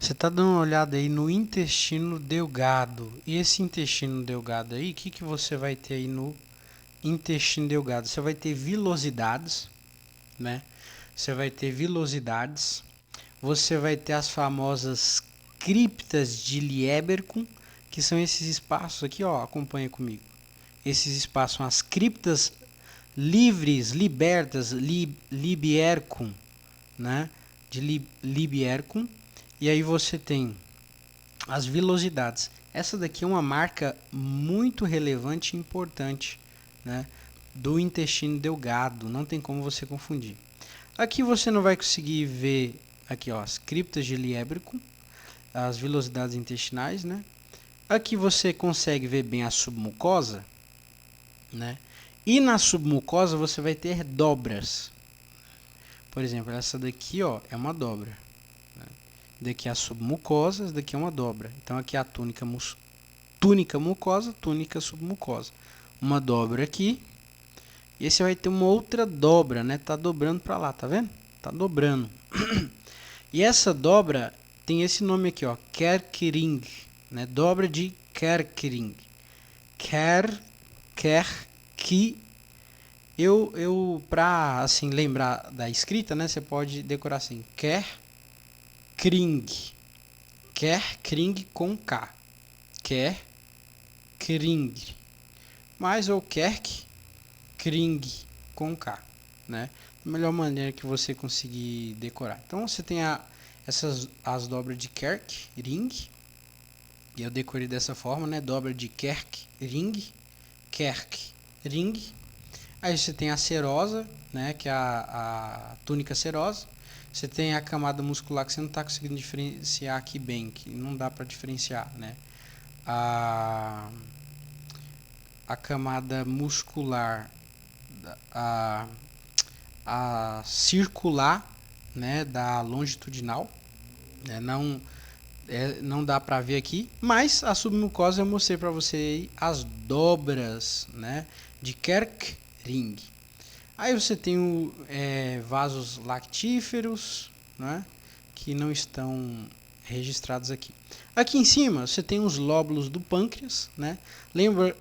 Você está dando uma olhada aí no intestino delgado. E esse intestino delgado aí, o que você vai ter aí no intestino delgado? Você vai ter vilosidades, né? Você vai ter vilosidades. Você vai ter as famosas criptas de Lieberkühn, que são esses espaços aqui, ó, acompanha comigo. Esses espaços são as criptas livres, libertas, Libierkühn, né? De Libierkühn. E aí você tem as vilosidades. Essa daqui é uma marca muito relevante e importante, né, do intestino delgado. Não tem como você confundir. Aqui você não vai conseguir ver aqui, ó, as criptas de Lieberkühn, as vilosidades intestinais, né? Aqui você consegue ver bem a submucosa, né? E na submucosa você vai ter dobras. Por exemplo, essa daqui, ó, é uma dobra. Daqui é a submucosa, daqui é uma dobra. Então aqui é a túnica mucosa, túnica submucosa. Uma dobra aqui. E esse vai ter uma outra dobra, né? Tá dobrando para lá, tá vendo? Tá dobrando. E essa dobra tem esse nome aqui, ó, Kerkring, né? Dobra de Kerkring. Que para assim lembrar da escrita, né? Você pode decorar assim, Kerkring. Kerkring com K. Kerkring. Mais ou Kerkring com K, né? A melhor maneira que você conseguir decorar. Então você tem as dobras de Kerkring, e eu decorei dessa forma, né? Dobra de Kerkring. Aí você tem a serosa, né? Que é a túnica serosa. Você tem a camada muscular que você não está conseguindo diferenciar aqui bem, que não dá para diferenciar, né? A camada muscular, a, a circular, né, da longitudinal, né, não dá para ver aqui, mas a submucosa eu mostrei para você as dobras, né, de Kerkring. Aí você tem vasos lactíferos, né, que não estão registrados aqui. Aqui em cima você tem os lóbulos do pâncreas, né?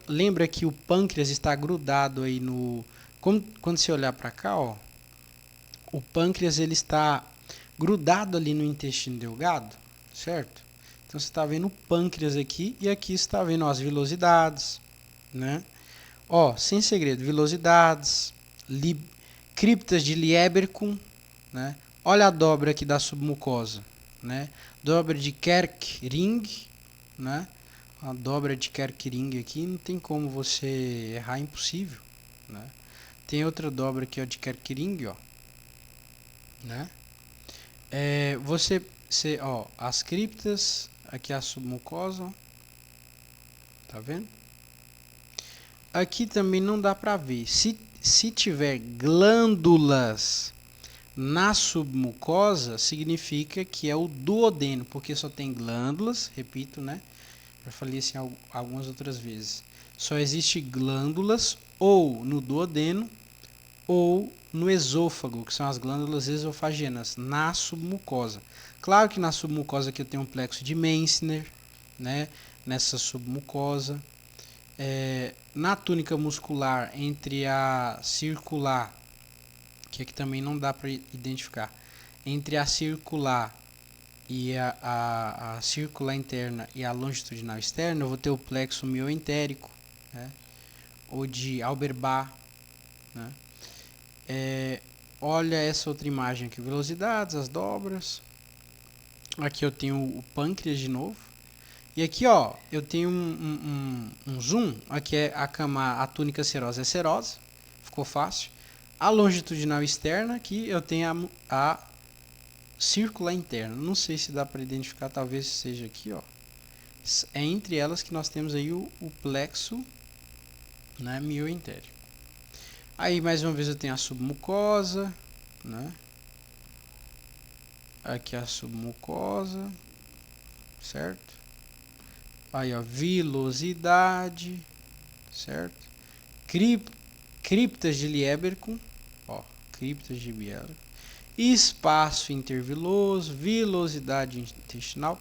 Lembra que o pâncreas está grudado aí no... Quando você olhar para cá, ó, o pâncreas ele está grudado ali no intestino delgado, certo? Então você está vendo o pâncreas aqui e aqui você está vendo ó, as vilosidades, né? Ó, sem segredo, vilosidades, criptas de Lieberkühn, né? Olha a dobra aqui da submucosa, né? Dobra de Kerkring, né? A dobra de Kerkring aqui não tem como você errar, impossível, né? Tem outra dobra aqui ó, de Kerkring, ó, né? Ó, as criptas, aqui a submucosa, ó, tá vendo? Aqui também não dá para ver. Se tiver glândulas na submucosa, significa que é o duodeno, porque só tem glândulas, repito, né? Já falei assim algumas outras vezes. Só existe glândulas ou no duodeno ou no esôfago, que são as glândulas esofagianas, na submucosa. Claro que na submucosa aqui eu tenho um plexo de Meissner, né? Nessa submucosa. Na túnica muscular, entre a circular, que aqui também não dá para identificar, entre a circular e a circular interna e a longitudinal externa, eu vou ter o plexo mioentérico, né? Ou de Auerbach, né? Olha essa outra imagem aqui, velocidades, as dobras. Aqui eu tenho o pâncreas de novo. E aqui ó, eu tenho um zoom. Aqui é a túnica serosa é serosa, ficou fácil. A longitudinal externa, aqui eu tenho a circular interna. Não sei se dá para identificar, talvez seja aqui, ó. É entre elas que nós temos aí o plexo, né, mioentérico. Aí mais uma vez eu tenho a submucosa, né? Aqui a submucosa, certo? Aí ó, vilosidade, certo? Criptas de Lieberkühn, ó, criptas de Lieberkühn. espaço interviloso, vilosidade intestinal.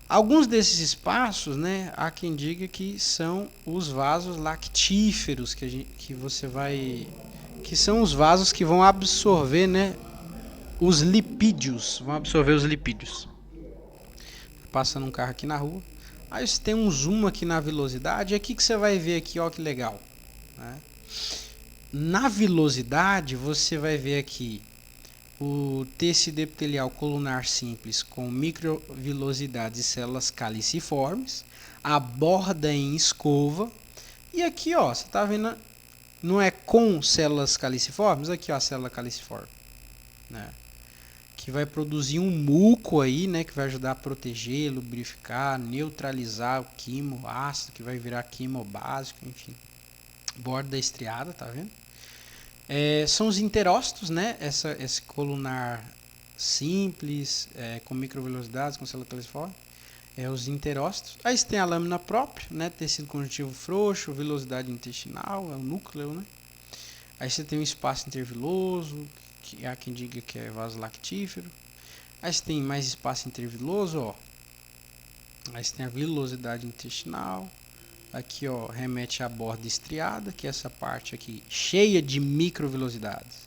Alguns desses espaços, né, há quem diga que são os vasos lactíferos que são os vasos que vão absorver, né, os lipídios, vão absorver os lipídios. Passando um carro aqui na rua, aí você tem um zoom aqui na vilosidade, e aqui que você vai ver aqui, ó, que legal, né? Na vilosidade você vai ver aqui o tecido epitelial colunar simples com microvilosidades e células caliciformes, a borda em escova, e aqui, ó, você tá vendo, não é com células caliciformes? Aqui, ó, a célula caliciforme, né? Que vai produzir um muco aí, né, que vai ajudar a proteger, lubrificar, neutralizar o quimo ácido, que vai virar quimo básico, enfim. Borda estriada, tá vendo? São os interócitos, né? Esse colunar simples, com microvelocidades, com célula caliciforme, os interócitos. Aí você tem a lâmina própria, né? Tecido conjuntivo frouxo, vilosidade intestinal, é o núcleo, né? Aí você tem o espaço interviloso, que há quem diga que é vaso lactífero. Aí você tem mais espaço interviloso, ó. Aí você tem a vilosidade intestinal. Aqui, ó, remete à borda estriada, que é essa parte aqui cheia de microvilosidades.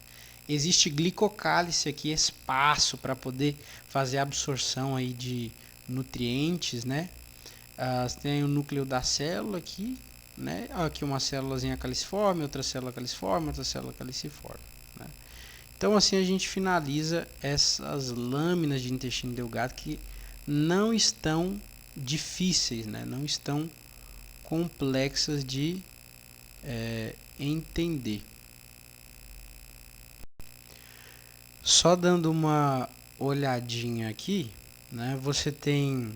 Existe glicocálice aqui, espaço para poder fazer a absorção aí de nutrientes, né? Você tem o núcleo da célula aqui, né? Aqui uma célulazinha caliciforme, outra célula caliciforme, outra célula caliciforme, né? Então assim a gente finaliza essas lâminas de intestino delgado que não estão difíceis, né? Não estão complexas de entender. Só dando uma olhadinha aqui, né? Você tem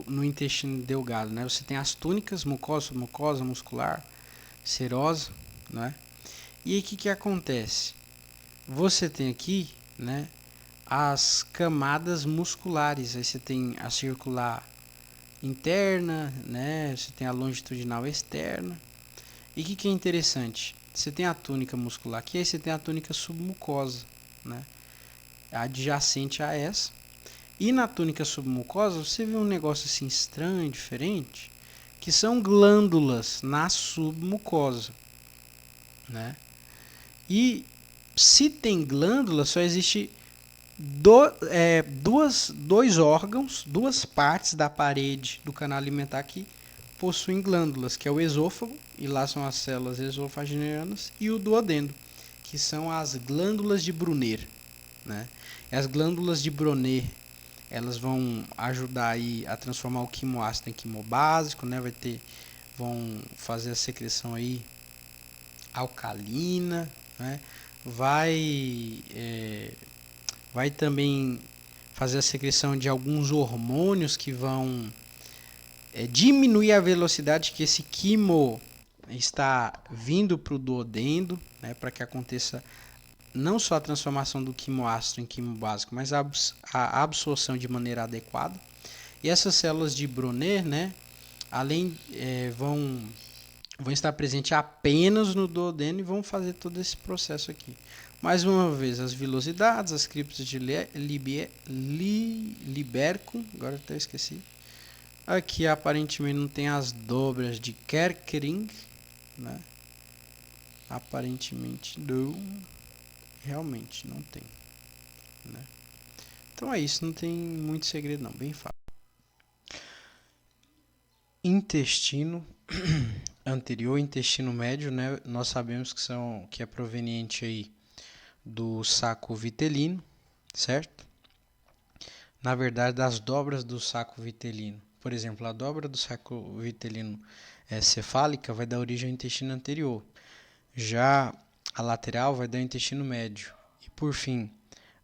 no intestino delgado, né? Você tem as túnicas, mucosa, muscular, serosa, né? E aí o que acontece? Você tem aqui, né, as camadas musculares. Aí você tem a circular interna, né? Você tem a longitudinal externa. E o que é interessante? Você tem a túnica muscular aqui, aí você tem a túnica submucosa, né? Adjacente a essa. E na túnica submucosa você vê um negócio assim estranho, diferente, que são glândulas na submucosa, né? E se tem glândula, só existe dois órgãos, duas partes da parede do canal alimentar que possuem glândulas, que é o esôfago, e lá são as células esofaginianas, e o duodeno, que são as glândulas de Brunner, né? E as glândulas de Brunner, elas vão ajudar aí a transformar o quimoácido em quimobásico, né? Vão fazer a secreção aí alcalina, né? Vai também fazer a secreção de alguns hormônios que vão diminuir a velocidade que esse quimo está vindo para o duodeno, né, para que aconteça não só a transformação do quimoácido em quimo básico, mas a absorção de maneira adequada. E essas células de Brunner, né, além vão estar presentes apenas no duodeno e vão fazer todo esse processo aqui. Mais uma vez, as vilosidades, as criptas de Libercum, agora até esqueci. Aqui aparentemente não tem as dobras de Kerckering, né? Aparentemente não, realmente não tem, né? Então é isso, não tem muito segredo não, bem fácil. Intestino anterior, intestino médio, né? Nós sabemos que é proveniente aí do saco vitelino, certo? Na verdade, das dobras do saco vitelino. Por exemplo, a dobra do saco vitelino cefálica vai dar origem ao intestino anterior. Já a lateral vai dar ao intestino médio. E por fim,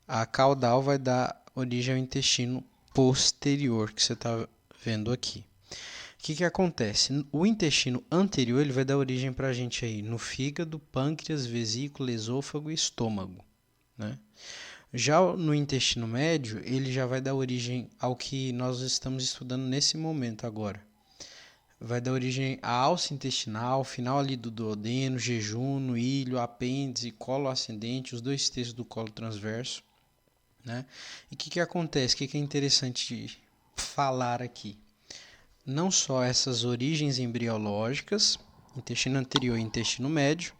a caudal vai dar origem ao intestino posterior, que você está vendo aqui. O que acontece? O intestino anterior ele vai dar origem para a gente aí no fígado, pâncreas, vesícula, esôfago e estômago, né? Já no intestino médio, ele já vai dar origem ao que nós estamos estudando nesse momento agora. vai dar origem à alça intestinal, final ali do duodeno, jejum, ilho, apêndice, colo ascendente, os 2/3 do colo transverso, né? E o que acontece? O que é interessante falar aqui? Não só essas origens embriológicas, intestino anterior e intestino médio,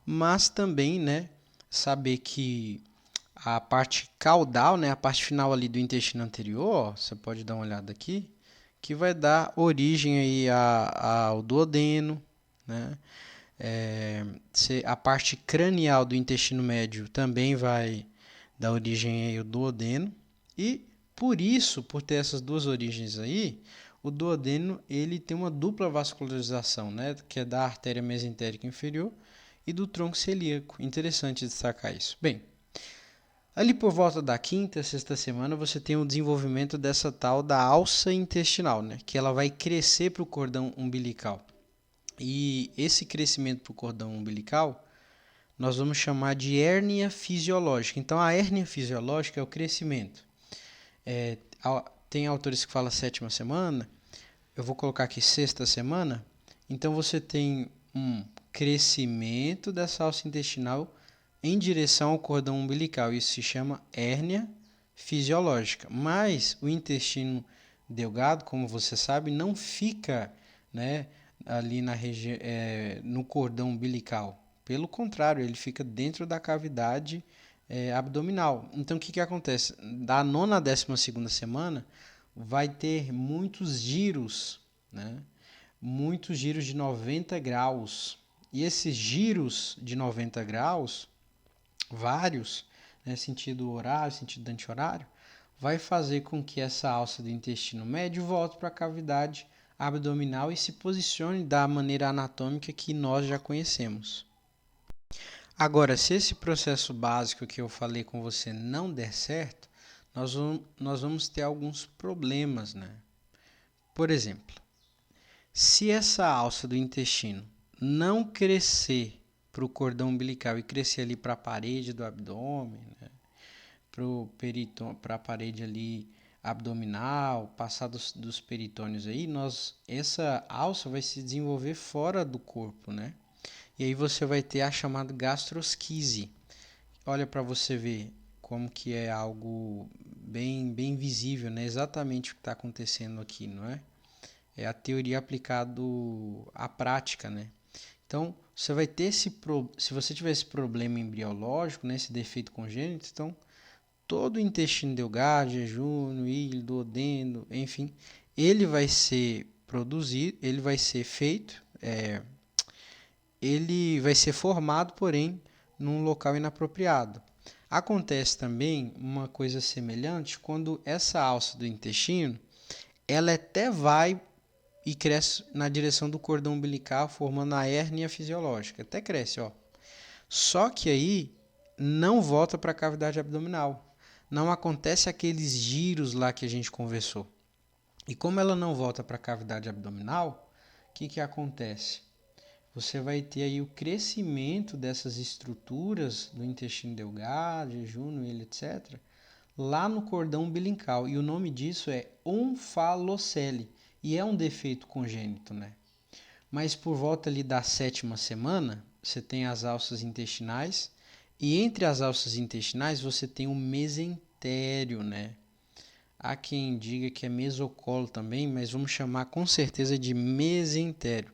mas também, né, saber que a parte caudal, né, a parte final ali do intestino anterior, ó, você pode dar uma olhada aqui, que vai dar origem aí ao duodeno, né? A parte cranial do intestino médio também vai dar origem aí ao duodeno. E por isso, por ter essas duas origens aí, o duodeno ele tem uma dupla vascularização, né? Que é da artéria mesentérica inferior e do tronco celíaco. Interessante destacar isso. Bem, ali por volta da quinta, sexta semana, você tem o desenvolvimento dessa tal da alça intestinal, né? Que ela vai crescer para o cordão umbilical. E esse crescimento para o cordão umbilical, nós vamos chamar de hérnia fisiológica. Então, a hérnia fisiológica é o crescimento. Tem autores que falam sétima semana, eu vou colocar aqui sexta semana. Então, você tem um crescimento dessa alça intestinal em direção ao cordão umbilical. Isso se chama hérnia fisiológica. Mas o intestino delgado, como você sabe, não fica, né, ali no cordão umbilical. Pelo contrário, ele fica dentro da cavidade abdominal. Então, o que acontece? Da nona à 12ª semana, vai ter muitos giros, né? Muitos giros de 90 graus. E esses giros de 90 graus, vários, né, sentido horário, sentido anti-horário, vai fazer com que essa alça do intestino médio volte para a cavidade abdominal e se posicione da maneira anatômica que nós já conhecemos. Agora, se esse processo básico que eu falei com você não der certo, nós vamos ter alguns problemas, né? Por exemplo, se essa alça do intestino não crescer para o cordão umbilical e crescer ali para a parede do abdômen, né, para a parede ali abdominal, passar dos peritônios aí, essa alça vai se desenvolver fora do corpo, né? E aí você vai ter a chamada gastrosquise. Olha para você ver como que é algo bem visível, né? Exatamente o que está acontecendo aqui, não é? É a teoria aplicada à prática, né? Então, você vai ter se você tiver esse problema embriológico, né, esse defeito congênito, então todo o intestino delgado, jejum, ilho, duodeno, enfim, ele vai ser produzido, ele vai ser feito, ele vai ser formado, porém, num local inapropriado. Acontece também uma coisa semelhante quando essa alça do intestino, ela até vai e cresce na direção do cordão umbilical, formando a hérnia fisiológica. Até cresce, ó. Só que aí não volta para a cavidade abdominal. Não acontece aqueles giros lá que a gente conversou. E como ela não volta para a cavidade abdominal, o que acontece? Você vai ter aí o crescimento dessas estruturas do intestino delgado, jejum, etc., lá no cordão umbilical. E o nome disso é onfalocele. E é um defeito congênito, né? Mas por volta ali da 7ª semana, você tem as alças intestinais. E entre as alças intestinais, você tem o mesentério, né? Há quem diga que é mesocolo também, mas vamos chamar com certeza de mesentério.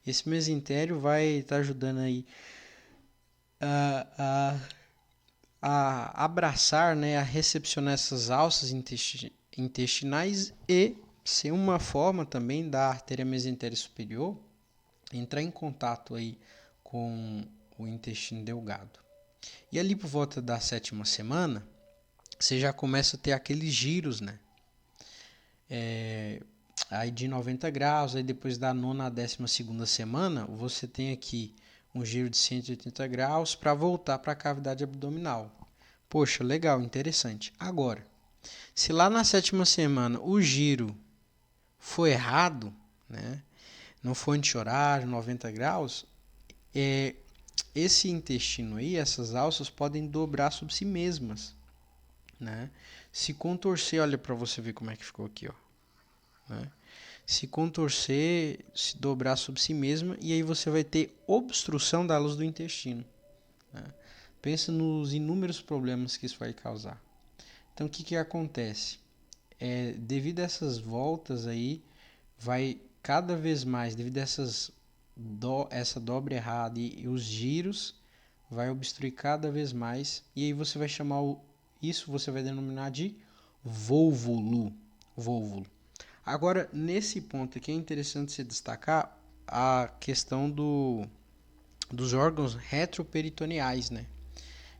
Esse mesentério vai estar ajudando aí a abraçar, né, a recepcionar essas alças intestinais e ser uma forma também da artéria mesentéria superior entrar em contato aí com o intestino delgado. E ali por volta da 7ª semana, você já começa a ter aqueles giros, né? Aí de 90 graus, aí depois da 9ª à 12ª semana, você tem aqui um giro de 180 graus para voltar para a cavidade abdominal. Poxa, legal, interessante. Agora, se lá na 7ª semana o giro foi errado, né? Não foi anti-horário, 90 graus, esse intestino aí, essas alças podem dobrar sobre si mesmas, né? Se contorcer, olha para você ver como é que ficou aqui, ó, né? se contorcer, se dobrar sobre si mesma, e aí você vai ter obstrução da luz do intestino, né? Pensa nos inúmeros problemas que isso vai causar. Então, o que que acontece? Devido a essas voltas aí, vai cada vez mais, devido a essa dobra errada e os giros, vai obstruir cada vez mais, e aí você vai chamar isso, você vai denominar de vólvulo. Agora, nesse ponto aqui é interessante se destacar a questão dos órgãos retroperitoneais, né?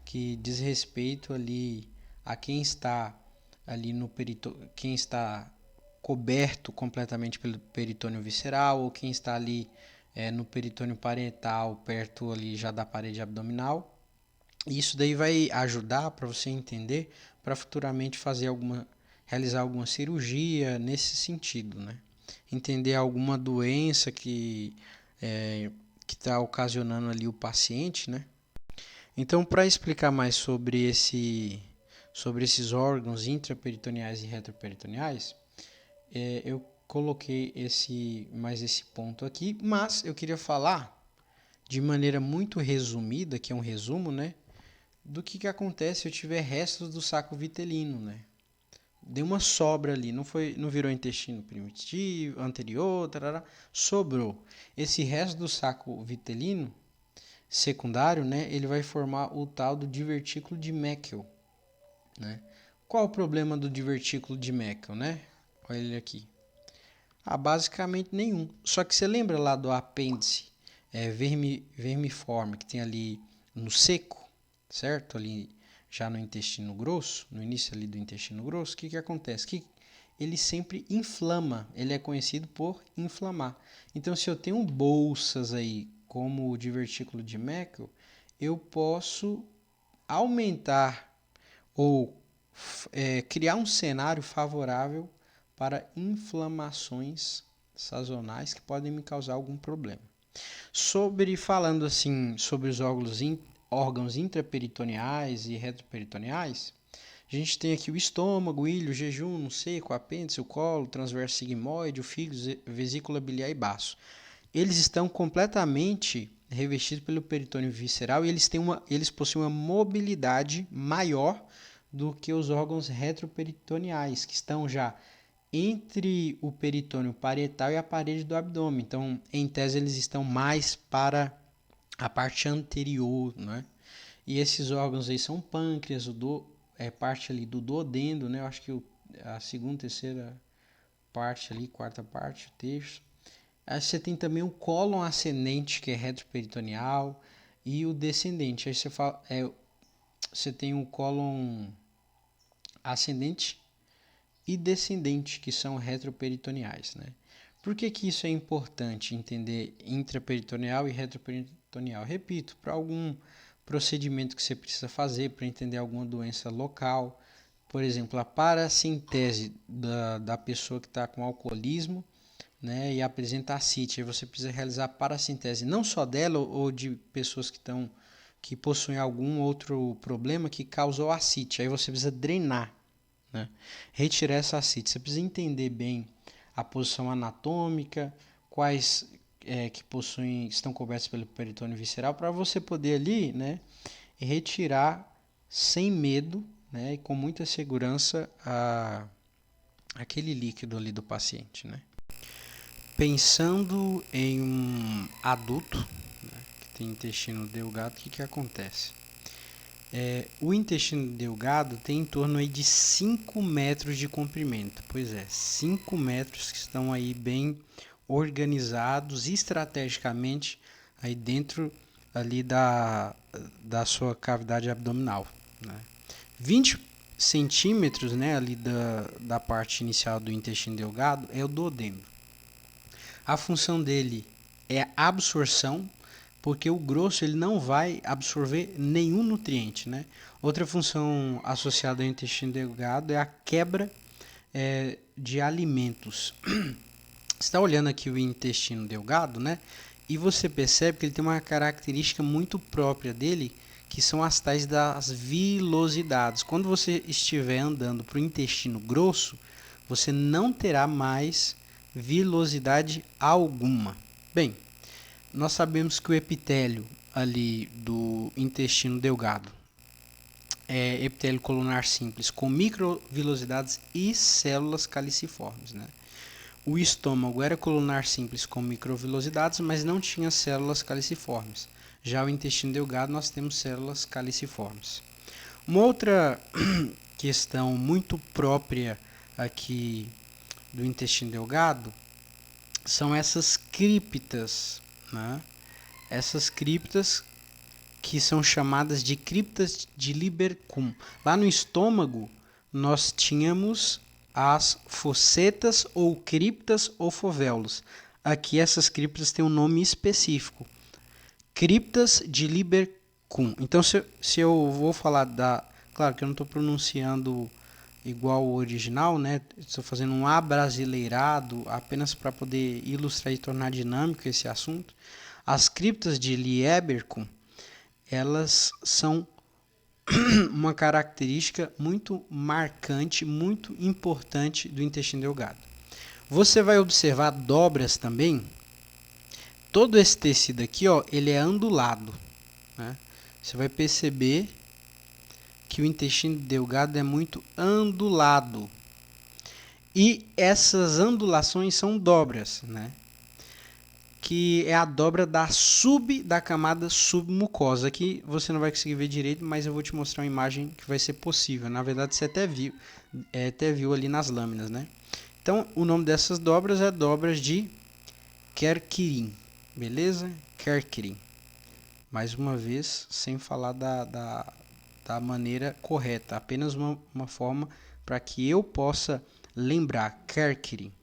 Que diz respeito ali a quem está ali no quem está coberto completamente pelo peritônio visceral, ou quem está ali no peritônio parietal, perto ali já da parede abdominal. E isso daí vai ajudar para você entender, para futuramente realizar alguma cirurgia nesse sentido, né? Entender alguma doença que está ocasionando ali o paciente, né? Então, para explicar mais sobre esses órgãos intraperitoneais e retroperitoneais, eu coloquei esse ponto aqui, mas eu queria falar de maneira muito resumida, que é um resumo, né, do que acontece se eu tiver restos do saco vitelino, né? Deu uma sobra ali, não virou intestino primitivo, anterior, tarará, sobrou. Esse resto do saco vitelino secundário, né, ele vai formar o tal do divertículo de Meckel, né? Qual o problema do divertículo de Meckel, né? Olha ele aqui. Basicamente nenhum. Só que você lembra lá do apêndice vermiforme que tem ali no seco, certo? Ali já no intestino grosso, no início ali do intestino grosso, o que acontece? Que ele sempre inflama, ele é conhecido por inflamar. Então, se eu tenho bolsas aí, como o divertículo de Meckel, eu posso aumentar ou criar um cenário favorável para inflamações sazonais que podem me causar algum problema. Falando assim sobre os órgãos intraperitoneais e retroperitoneais, a gente tem aqui o estômago, o ilho, o jejum, o seco, o apêndice, o colo, o transverso sigmoide, o fígado, vesícula biliar e baço. Eles estão completamente revestidos pelo peritônio visceral e eles possuem uma mobilidade maior do que os órgãos retroperitoneais, que estão já entre o peritônio parietal e a parede do abdômen. Então, em tese, eles estão mais para a parte anterior, né? E esses órgãos aí são pâncreas, parte ali do duodeno, né? Eu acho que a segunda, terceira parte ali, quarta parte, o terço. Aí você tem também o cólon ascendente, que é retroperitoneal, e o descendente. Aí você tem o cólon ascendente e descendente, que são retroperitoneais, né? Por que isso é importante entender intraperitoneal e retroperitoneal? Repito, para algum procedimento que você precisa fazer para entender alguma doença local, por exemplo, a paracentese da pessoa que está com alcoolismo, né, e apresenta ascite, aí você precisa realizar a paracentese não só dela ou de pessoas que possuem algum outro problema que causou ascite, aí você precisa drenar, né? Retirar essa ascite. Você precisa entender bem a posição anatômica, quais que estão cobertos pelo peritônio visceral, para você poder ali, né, retirar sem medo, né, e com muita segurança aquele líquido ali do paciente, né? Pensando em um adulto, né, que tem intestino delgado, o que acontece? O intestino delgado tem em torno aí de 5 metros de comprimento. Pois é, 5 metros que estão aí bem organizados estrategicamente aí dentro ali da sua cavidade abdominal, né? 20 centímetros, né, ali da parte inicial do intestino delgado é o duodeno. A função dele é a absorção, porque o grosso ele não vai absorver nenhum nutriente, né? Outra função associada ao intestino delgado é a quebra de alimentos. Você está olhando aqui o intestino delgado, né? E você percebe que ele tem uma característica muito própria dele, que são as tais das vilosidades. Quando você estiver andando para o intestino grosso, você não terá mais vilosidade alguma. Bem, nós sabemos que o epitélio ali do intestino delgado é epitélio colunar simples com microvilosidades e células caliciformes, né? O estômago era colunar simples com microvilosidades, mas não tinha células caliciformes. Já o intestino delgado nós temos células caliciformes. Uma outra questão muito própria aqui do intestino delgado são essas criptas, né? Essas criptas que são chamadas de criptas de Lieberkühn. Lá no estômago, nós tínhamos as fossetas ou criptas ou fovéolos. Aqui essas criptas têm um nome específico. Criptas de Lieberkühn. Então, se eu vou falar da... Claro que eu não estou pronunciando igual o original, né? Estou fazendo um abrasileirado apenas para poder ilustrar e tornar dinâmico esse assunto. As criptas de Lieberkühn, elas são uma característica muito marcante, muito importante do intestino delgado. Você vai observar dobras também. Todo esse tecido aqui, ó, ele é ondulado, né? Você vai perceber que o intestino delgado é muito ondulado. E essas ondulações são dobras, né? Que é a dobra da camada submucosa. Aqui você não vai conseguir ver direito, mas eu vou te mostrar uma imagem que vai ser possível. Na verdade, você até viu ali nas lâminas, né? Então, o nome dessas dobras é dobras de Kerkerin, beleza? Kerkerin. Mais uma vez, sem falar da maneira correta, apenas uma forma para que eu possa lembrar Kerkerin,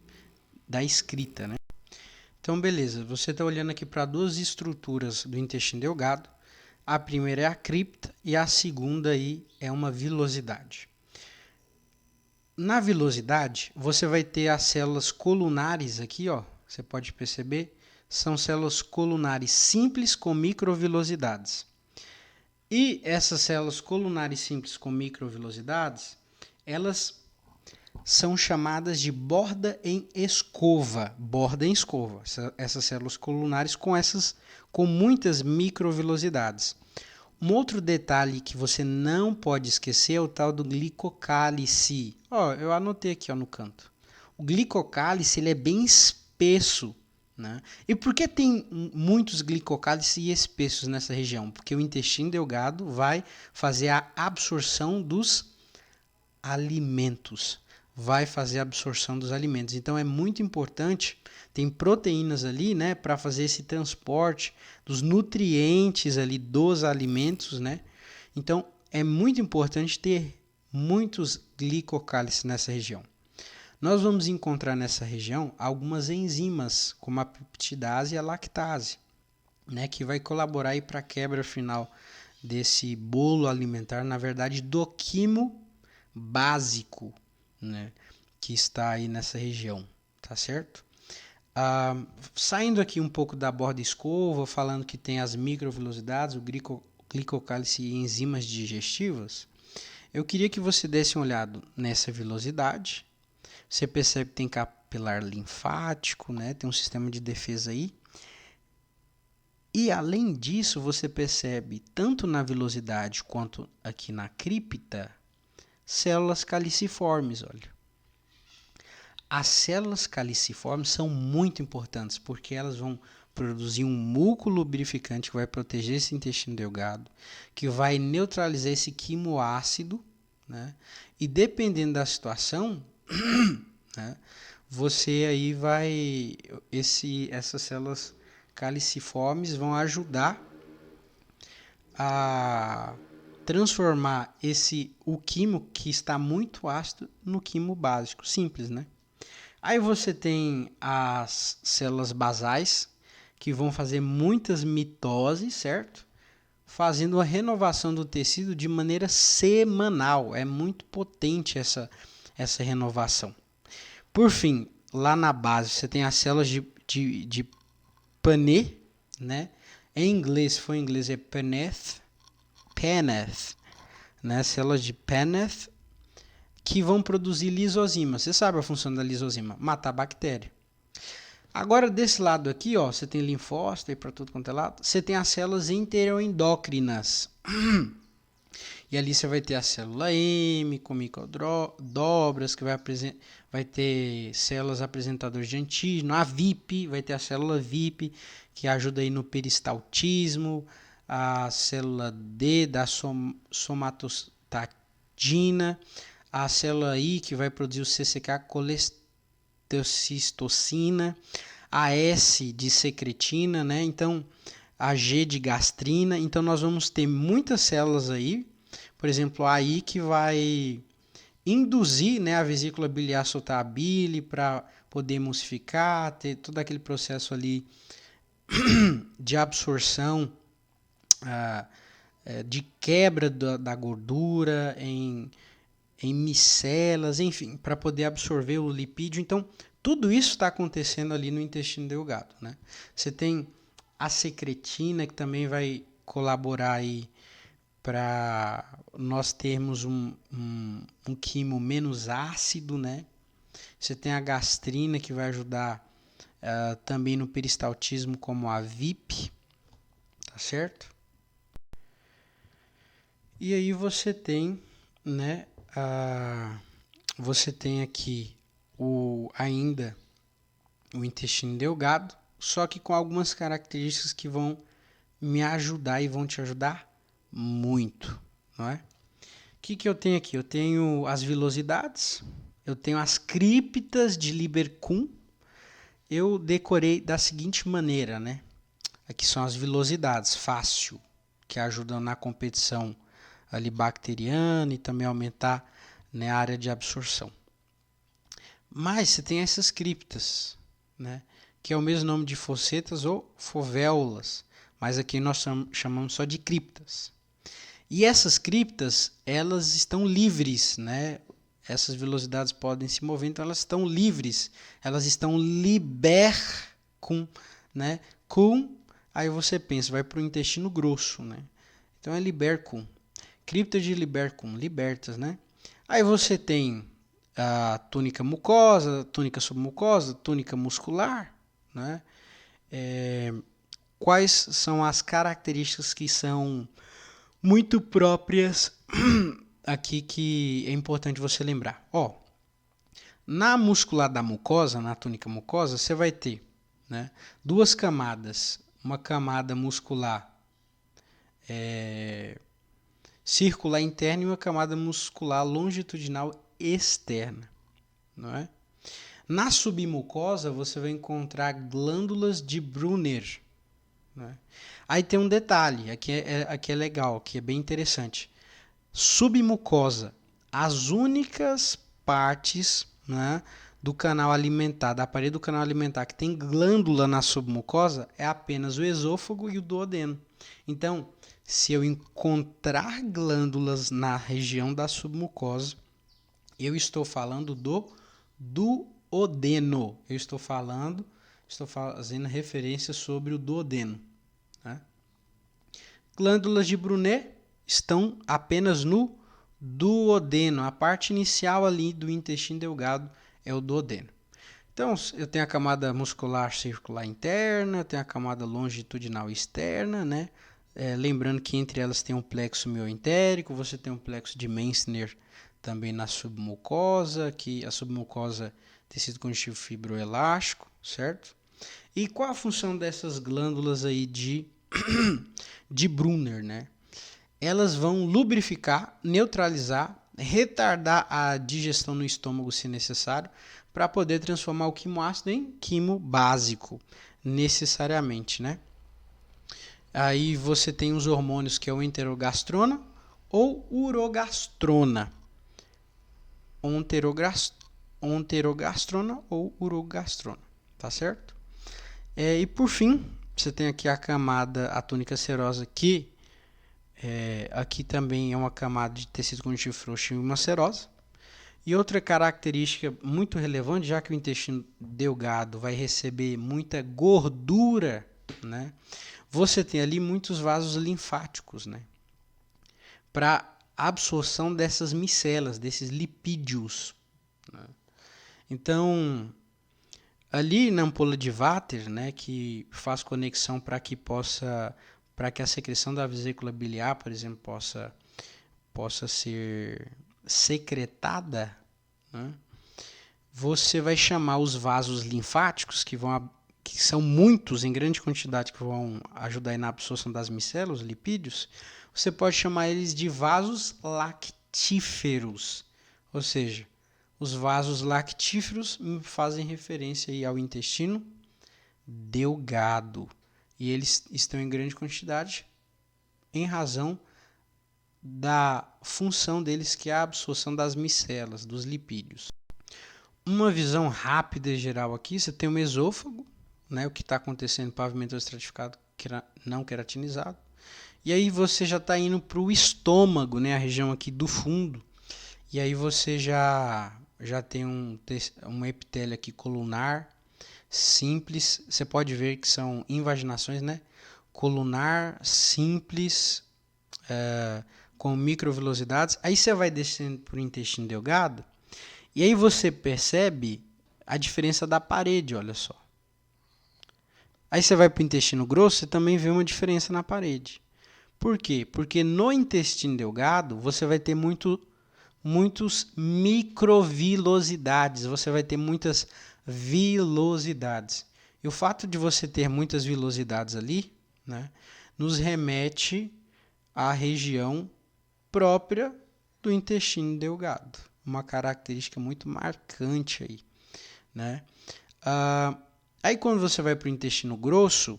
da escrita, né? Então, beleza, você está olhando aqui para duas estruturas do intestino delgado. A primeira é a cripta e a segunda aí é uma vilosidade. Na vilosidade, você vai ter as células colunares aqui, ó. Você pode perceber, são células colunares simples com microvilosidades. E essas células colunares simples com microvilosidades, elas são chamadas de borda em escova. Borda em escova. Essas células colunares com muitas microvilosidades. Um outro detalhe que você não pode esquecer é o tal do glicocálice. Ó, eu anotei aqui, ó, no canto. O glicocálice, ele é bem espesso, né? E por que tem muitos glicocálices espessos nessa região? Porque o intestino delgado vai fazer a absorção dos alimentos. Vai fazer a absorção dos alimentos. Então é muito importante, tem proteínas ali, né, para fazer esse transporte dos nutrientes ali dos alimentos, né? Então é muito importante ter muitos glicocálices nessa região. Nós vamos encontrar nessa região algumas enzimas, como a peptidase e a lactase, né, que vai colaborar aí para a quebra final desse bolo alimentar, na verdade, do quimo básico, né, que está aí nessa região, tá certo? Saindo aqui um pouco da borda escova, falando que tem as microvilosidades, o glicocálice e enzimas digestivas, eu queria que você desse uma olhada nessa vilosidade. Você percebe que tem capilar linfático, né, tem um sistema de defesa aí. E além disso, você percebe tanto na vilosidade quanto aqui na cripta, células caliciformes, olha. As células caliciformes são muito importantes porque elas vão produzir um muco lubrificante que vai proteger esse intestino delgado, que vai neutralizar esse quimoácido, né? E dependendo da situação, né, você aí vai... essas células caliciformes vão ajudar a transformar o quimo que está muito ácido no quimo básico, simples, né? Aí você tem as células basais, que vão fazer muitas mitoses, certo? Fazendo a renovação do tecido de maneira semanal. É muito potente essa renovação. Por fim, lá na base, você tem as células de Paneth, né? Em inglês, se for em inglês, é Paneth, né? Células de Paneth, que vão produzir lisozima. Você sabe a função da lisozima? Matar a bactéria. Agora, desse lado aqui, ó, você tem linfócito aí para tudo quanto é lado. Você tem as células enteroendócrinas. E ali você vai ter a célula M, com microdobras, que vai ter células apresentadoras de antígeno. A VIP, vai ter a célula VIP, que ajuda aí no peristaltismo. A célula D, da somatostatina. A célula I, que vai produzir o CCK, colestocistocina. A S, de secretina, né? Então, a G, de gastrina. Então, nós vamos ter muitas células aí. Por exemplo, aí que vai induzir, né, a vesícula biliar a soltar a bile para poder emulsificar, ter todo aquele processo ali de absorção, de quebra da gordura em micelas, enfim, para poder absorver o lipídio. Então, tudo isso está acontecendo ali no intestino delgado, né? Você tem a secretina, que também vai colaborar aí para nós termos um quimo menos ácido, né? Você tem a gastrina, que vai ajudar também no peristaltismo, como a VIP, tá certo? E aí você tem, né, você tem aqui ainda o intestino delgado, só que com algumas características que vão me ajudar e vão te ajudar muito, não é? O que eu tenho aqui? Eu tenho as vilosidades, eu tenho as criptas de Lieberkühn. Eu decorei da seguinte maneira, né? Aqui são as vilosidades, fácil, que ajudam na competição ali bacteriana e também aumentar, né, a área de absorção. Mas você tem essas criptas, né, que é o mesmo nome de focetas ou fovéolas, mas aqui nós chamamos só de criptas. E essas criptas, elas estão livres, né? Essas velocidades podem se mover, então elas estão livres, elas estão Lieberkühn, né? Kuhn, aí você pensa, vai para o intestino grosso, né? Então é Lieberkühn. Cripta de Lieberkühn, libertas, né? Aí você tem a túnica mucosa, túnica submucosa, túnica muscular, né? Quais são as características que são muito próprias aqui que é importante você lembrar? Ó, na muscular da mucosa, na túnica mucosa, você vai ter, né, duas camadas. Uma camada muscular circular interna e uma camada muscular longitudinal externa, não é? Na submucosa, você vai encontrar glândulas de Brunner. Né? Aí tem um detalhe, aqui é legal, aqui é bem interessante. Submucosa, as únicas partes, né, do canal alimentar, da parede do canal alimentar que tem glândula na submucosa é apenas o esôfago e o duodeno. Então, se eu encontrar glândulas na região da submucosa, eu estou falando do duodeno. Estou fazendo referência sobre o duodeno. Né? Glândulas de Brunet estão apenas no duodeno. A parte inicial ali do intestino delgado é o duodeno. Então, eu tenho a camada muscular circular interna, eu tenho a camada longitudinal externa, né? Lembrando que entre elas tem um plexo mioentérico, você tem um plexo de Meissner também na submucosa, que a submucosa tecido conjuntivo fibroelástico, certo? E qual a função dessas glândulas aí de Brunner, né? Elas vão lubrificar, neutralizar, retardar a digestão no estômago se necessário, para poder transformar o quimoácido em quimo básico, necessariamente, né? Aí você tem os hormônios que é o enterogastrona ou urogastrona. Onterogastrona ou urogastrona, tá certo? E por fim, você tem aqui a camada, a túnica serosa, que aqui também é uma camada de tecido conjuntivo frouxo e uma serosa. E outra característica muito relevante, já que o intestino delgado vai receber muita gordura, né? Você tem ali muitos vasos linfáticos, né? Para absorção dessas micelas, desses lipídios. Né? Então, Ali na ampola de Vater, né, que faz conexão para que a secreção da vesícula biliar, por exemplo, possa ser secretada, né, você vai chamar os vasos linfáticos, que são muitos em grande quantidade, que vão ajudar na absorção das micelas, os lipídios. Você pode chamar eles de vasos lactíferos, ou seja, os vasos lactíferos fazem referência aí ao intestino delgado. E eles estão em grande quantidade em razão da função deles, que é a absorção das micelas, dos lipídios. Uma visão rápida e geral aqui, você tem o esôfago, né, o que está acontecendo, pavimento estratificado não queratinizado. E aí você já está indo para o estômago, né, a região aqui do fundo. E aí você já tem um epitélio aqui colunar, simples. Você pode ver que são invaginações, né? Colunar, simples, com microvilosidades. Aí você vai descendo para o intestino delgado. E aí você percebe a diferença da parede, olha só. Aí você vai para o intestino grosso, você também vê uma diferença na parede. Por quê? Porque no intestino delgado você vai ter muitos microvilosidades, você vai ter muitas vilosidades. E o fato de você ter muitas vilosidades ali, né, nos remete à região própria do intestino delgado. Uma característica muito marcante aí, né? Aí quando você vai para o intestino grosso,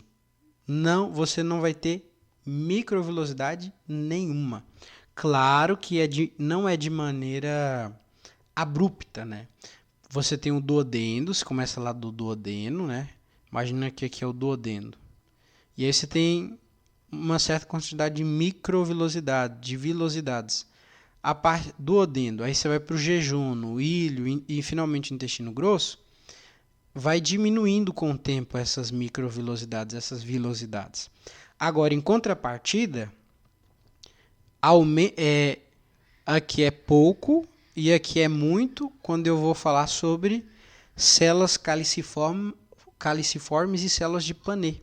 você não vai ter microvilosidade nenhuma. Claro que não é de maneira abrupta, né? Você tem o duodeno, você começa lá do duodeno, né? Imagina que aqui é o duodeno. E aí você tem uma certa quantidade de microvilosidade, de vilosidades. A parte do duodeno, aí você vai para o jejum, o ilho e finalmente o intestino grosso, vai diminuindo com o tempo essas microvilosidades, essas vilosidades. Agora, em contrapartida, aqui é pouco e aqui é muito quando eu vou falar sobre células caliciformes e células de Pannet,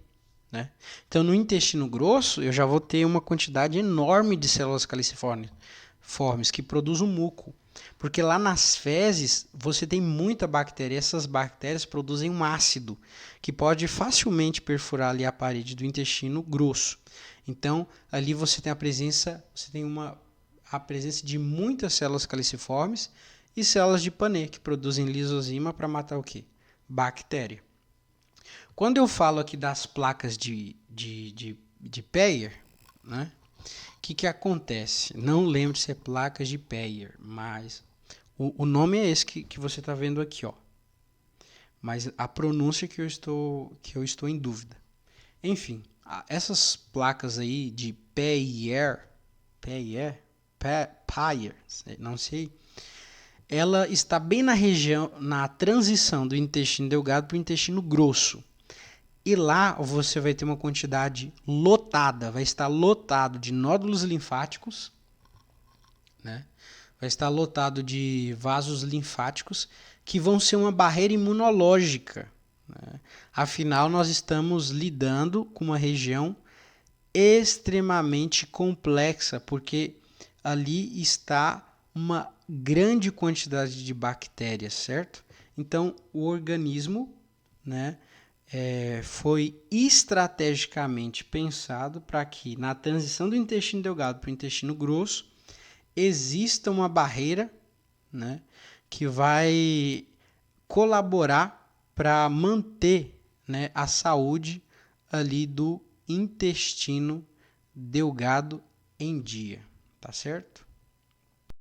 né? Então, no intestino grosso, eu já vou ter uma quantidade enorme de células caliciformes que produzem muco. Porque lá nas fezes você tem muita bactéria. E essas bactérias produzem um ácido que pode facilmente perfurar ali a parede do intestino grosso. Então, ali você tem a presença de muitas células caliciformes e células de Pannet, que produzem lisozima para matar o quê? Bactéria. Quando eu falo aqui das placas de Peyer, né? O que acontece? Não lembro se é placas de Peyer, mas o nome é esse que você está vendo aqui, ó. Mas a pronúncia que eu estou em dúvida. Enfim, essas placas aí de Peyer, não sei, ela está bem na transição do intestino delgado para o intestino grosso. E lá você vai ter uma quantidade lotada, vai estar lotado de nódulos linfáticos, né? Vai estar lotado de vasos linfáticos que vão ser uma barreira imunológica, né? Afinal, nós estamos lidando com uma região extremamente complexa, porque ali está uma grande quantidade de bactérias, certo? Então, o organismo, né, foi estrategicamente pensado para que, na transição do intestino delgado para o intestino grosso, exista uma barreira, né, que vai colaborar para manter, né, a saúde ali do intestino delgado em dia, tá certo?